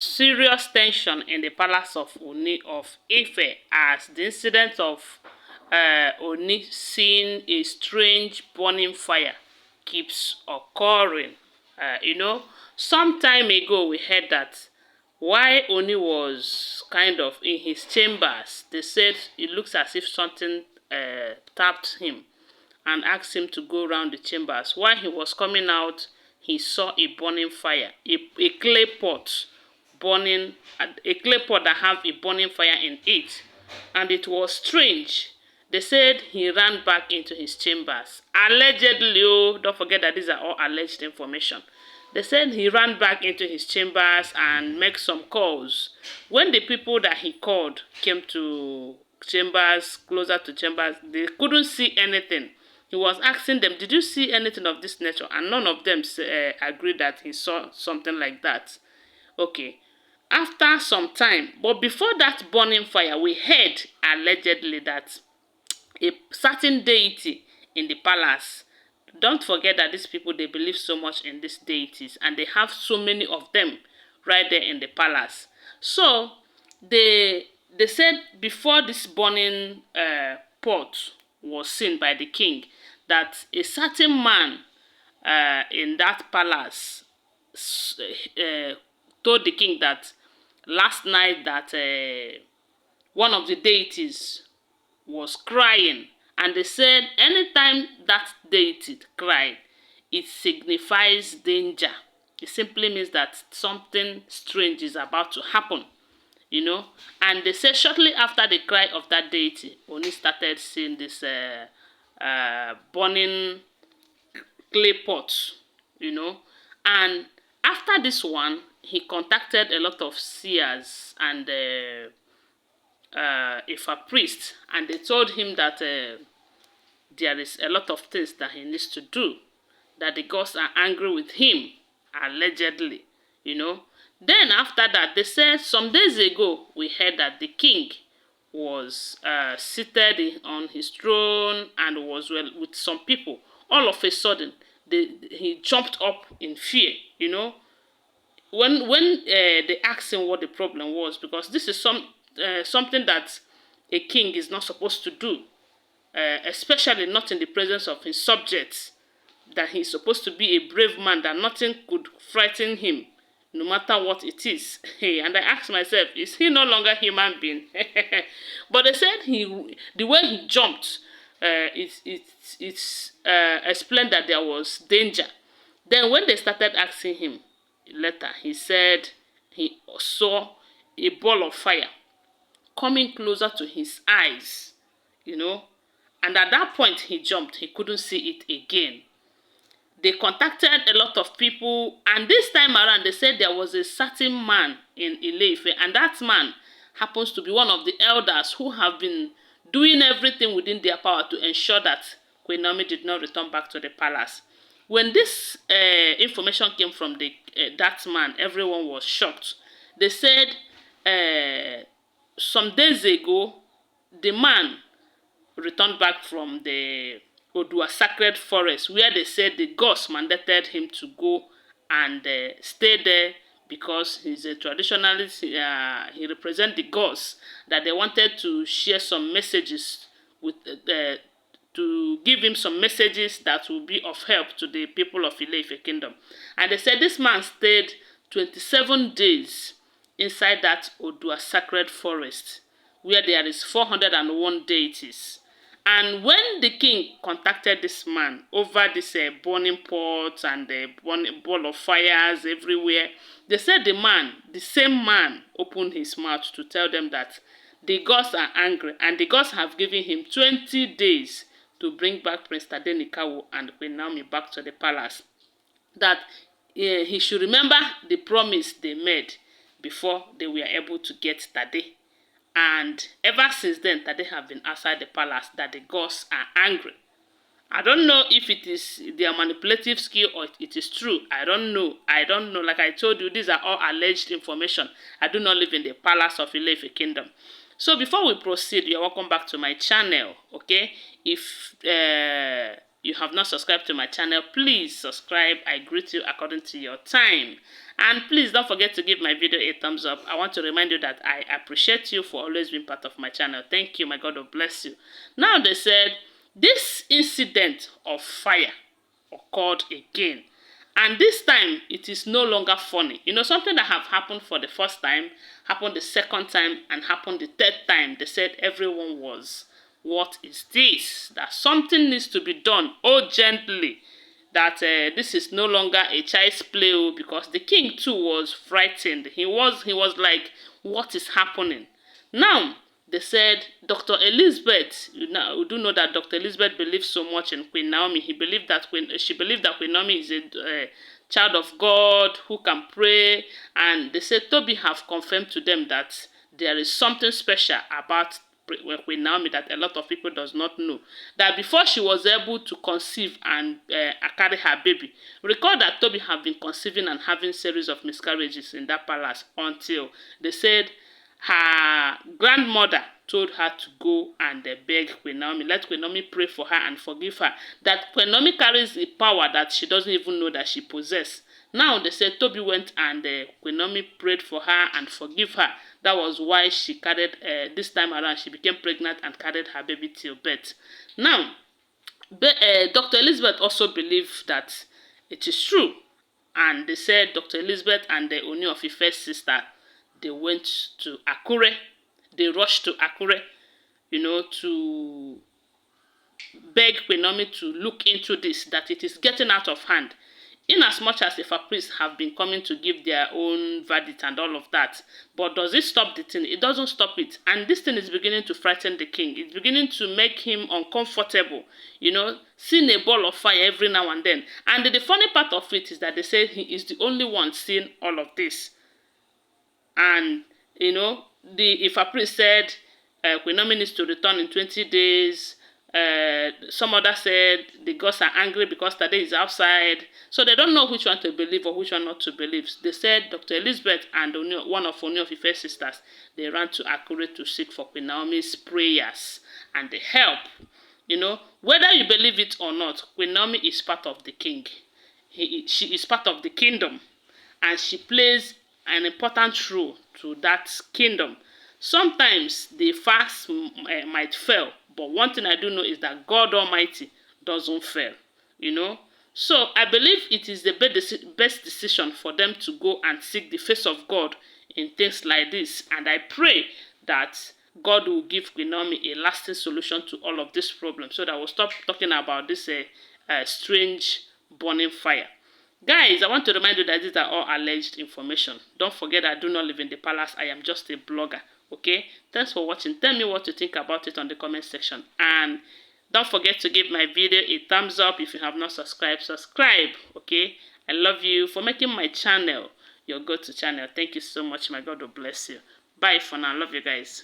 Serious tension in the palace of Ooni of Ife as the incident of Ooni seeing a strange burning fire keeps occurring. Some time ago we heard that while Ooni was kind of in his chambers, they said it looks as if something tapped him and asked him to go around the chambers. While he was coming out, he saw a burning fire, a clay pot burning, a clay pot that have a burning fire in it. And it was strange. They said he ran back into his chambers. Allegedly, oh, don't forget that these are all alleged information. They said he ran back into his chambers and made some calls. When the people that he called came to chambers, closer to chambers, they couldn't see anything. He was asking them, did you see anything of this nature? And none of them agreed that he saw something like that. Okay. After some time, but before that burning fire, we heard allegedly that a certain deity in the palace, don't forget that these people, they believe so much in these deities and they have so many of them right there in the palace. So they said before this burning pot was seen by the king, that a certain man in that palace told the king that last night that one of the deities was crying, and they said anytime that deity cried, it signifies danger. It simply means that something strange is about to happen. And they said shortly after the cry of that deity, Oni started seeing this burning clay pot. And after this one, he contacted a lot of seers and if a priest, and they told him that there is a lot of things that he needs to do, that the gods are angry with him, allegedly. Then after that, they said some days ago, we heard that the king was seated on his throne and was well with some people. All of a sudden, he jumped up in fear. When they asked him what the problem was, because this is something that a king is not supposed to do, especially not in the presence of his subjects, that he's supposed to be a brave man, that nothing could frighten him, no matter what it is. Hey, and I asked myself, is he no longer human being? But they said the way he jumped, it's explained that there was danger. Then when they started asking him later, he said he saw a ball of fire coming closer to his eyes. And at that point he jumped. He couldn't see it again. They contacted a lot of people, and this time around they said there was a certain man in Ile-Ife, and that man happens to be one of the elders who have been doing everything within their power to ensure that Queen Naomi did not return back to the palace. When this information came from that man, everyone was shocked. They said some days ago, the man returned back from the Odua sacred forest, where they said the gods mandated him to go and stay there because he's a traditionalist. He represents the gods, that they wanted to share some messages with to give him some messages that will be of help to the people of Ile-Ife kingdom. And they said this man stayed 27 days inside that Odua sacred forest, where there is 401 deities. And when the king contacted this man over this burning pot and the burning ball of fires everywhere, they said the same man, opened his mouth to tell them that the gods are angry and the gods have given him 20 days to bring back Prince Tadenikawo and Queen Naomi back to the palace. That he should remember the promise they made before they were able to get Tade. And ever since then, Tade have been outside the palace, that the gods are angry. I don't know if it is their manipulative skill or it is true. I don't know. Like I told you, these are all alleged information. I do not live in the palace of Ile-Ife kingdom. So before we proceed, you're welcome back to my channel. Okay, if you have not subscribed to my channel, please subscribe. I greet you according to your time. And please don't forget to give my video a thumbs up. I want to remind you that I appreciate you for always being part of my channel. Thank you. My God will bless you. Now they said this incident of fire occurred again. And this time, it is no longer funny. You know, something that have happened for the first time, happened the second time, and happened the third time. They said everyone was, what is this? That something needs to be done urgently. That this is no longer a child's play, because the king too was frightened. He was like, what is happening? Now, they said Dr. Elizabeth, you do know that Dr. Elizabeth believed so much in Queen Naomi. She believed that Queen Naomi is a child of God who can pray. And they said Tobi have confirmed to them that there is something special about Queen Naomi that a lot of people does not know. That before she was able to conceive and carry her baby, recall that Tobi have been conceiving and having series of miscarriages in that palace until they said her grandmother told her to go and beg Queen Naomi. Let Queen Naomi pray for her and forgive her. That Queen Naomi carries a power that she doesn't even know that she possesses. Now they said Tobi went and Queen Naomi prayed for her and forgive her. That was why she carried, this time around, she became pregnant and carried her baby till birth. Now, Dr. Elizabeth also believed that it is true. And they said Dr. Elizabeth and the Ooni of Ife's sister, they went to Akure. They rushed to Akure, you know, to beg Queen Naomi to look into this, that it is getting out of hand. In as much as Ifa priests have been coming to give their own verdict and all of that, but does it stop the thing? It doesn't stop it. And this thing is beginning to frighten the king. It's beginning to make him uncomfortable, you know, seeing a ball of fire every now and then. And the funny part of it is that they say he is the only one seeing all of this. And, you know, the Ifa priest said Queen Naomi needs to return in 20 days. Some others said the gods are angry because today is outside. So they don't know which one to believe or which one not to believe. They said Dr. Elizabeth and one of Ooni of Ife's sisters, they ran to Akure to seek for Queen Naomi's prayers and the help. You know, whether you believe it or not, Queen Naomi is part of the king. She is part of the kingdom. And she plays an important role to that kingdom. Sometimes the fast might fail, but one thing I do know is that God Almighty doesn't fail, you know. So I believe it is the best decision for them to go and seek the face of God in things like this. And I pray that God will give Queen Naomi a lasting solution to all of this problem, so that we'll stop talking about this strange burning fire. Guys, I want to remind you that these are all alleged information. Don't forget I do not live in the palace. I am just a blogger. Okay? Thanks for watching. Tell me what you think about it on the comment section. And don't forget to give my video a thumbs up. If you have not subscribed, subscribe. Okay? I love you for making my channel your go-to channel. Thank you so much. My God will bless you. Bye for now. Love you guys.